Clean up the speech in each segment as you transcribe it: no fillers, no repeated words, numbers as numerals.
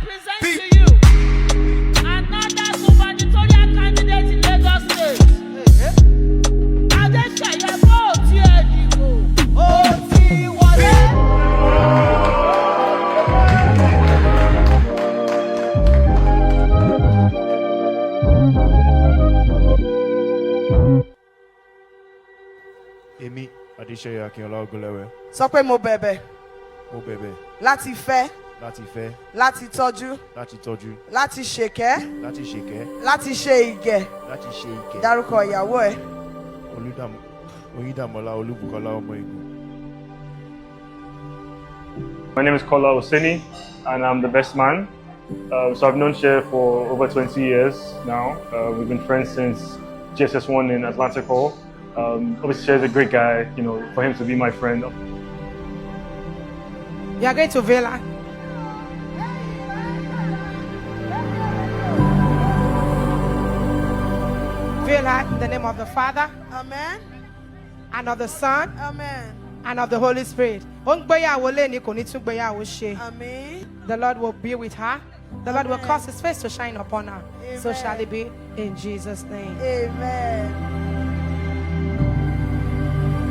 present to you another gubernatorial candidate in Lagos State. Adesanya vote Edibo. Oti wọlé. Èmi Adéṣeyẹ Akínọlá Ògúnlẹ́wẹ̀. Sọ pé mo bẹ̀bẹ̀. Mo bẹ̀bẹ̀ Láti fẹ́. láti fẹ́, Láti tọ́jú. láti tọ́jú, Láti ṣèkẹ́. láti ṣèkẹ́, Láti ṣe ìgẹ̀. láti ṣe ìkẹ́. Dárúkọ ìyàwó ẹ. Oyindamola Olúbùkọ́lá ọmọ Ìgbò. My name is Kola Oseni, and I'm the best man. So I've known Cher for over 20 years now. We've been friends since GSS1 in Atlantic Hall. Obviously, Cher's a great guy. You know, for him to be my friend. You are going to Vela. Vela, in the name of the Father, Amen. and of the Son, Amen. and of the Holy Spirit. Amen. The Lord will be with her. The Lord will cause his face to shine upon her. Amen. So shall it be in Jesus' name. Amen.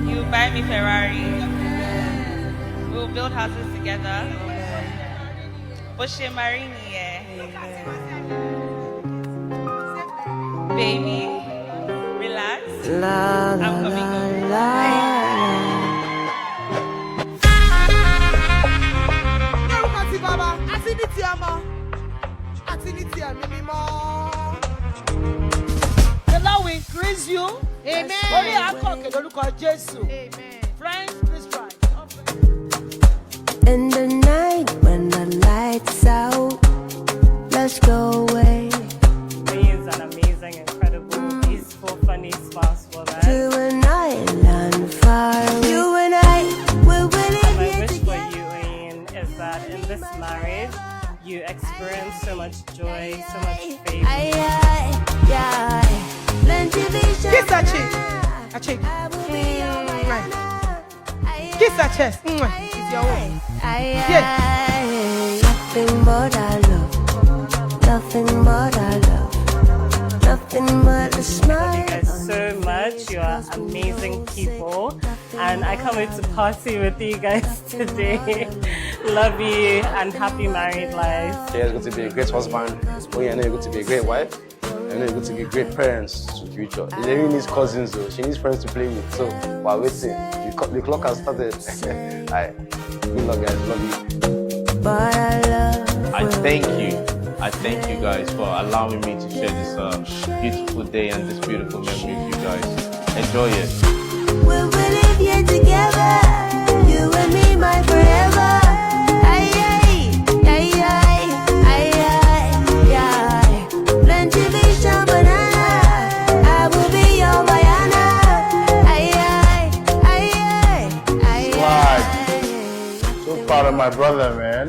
You buy me Ferrari. We'll build houses together. Oshe Marini, baby, relax. I'm coming home. The Lord will increase you. Amen. Orí akọ̀kẹ́ lórúkọ Jésù. Amen. Friends, please try. In the night when the lights out, let's go away Oyin is an amazing, incredible, peaceful, funny spouse for that. to an island far away. You and I, we will And live my here wish for together. you, Oyin, is that in this marriage, you experience so much joy, so much favor. Aye, aye, yeah. Plenty vision. Kiss her cheek. A cheek. I will be your banana. Aye, Kiss her aye, chest. It's your own. aye, Yeah. aye. Nothing but our love. Nothing but our love. Nothing but a I love you smile. guys so much. You are amazing people. And I can't wait to party with you guys today. Love you and happy married life. Cher is going to be a great husband. Oyin, I know you're going to be a great wife. I know you're going to be great parents to the future. She really needs cousins though. She needs friends to play with. So while waiting, the clock has started. Alright, good luck guys. Love you. But I love I thank you. I thank you guys for allowing me to share this beautiful day and this beautiful memory with you guys. Enjoy it. we will live here together. You and me, my forever. Aye, aye, aye, aye, aye, aye, aye. Plenty vision, banana. I will be your banana. Aye, aye, aye, aye, Swag. aye. So proud of my brother, man.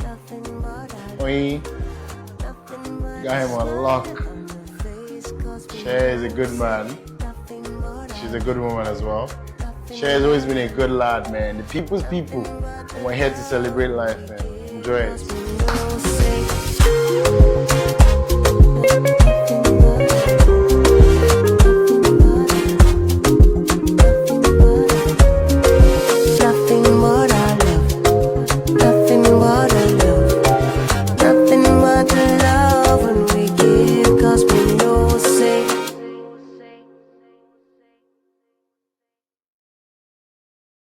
Nothing but our Oyin, got him on lock. Cher is a good man. She's a good woman as well. Cher has always been a good lad, man. The people's people. And we're here to celebrate life, man. Enjoy it.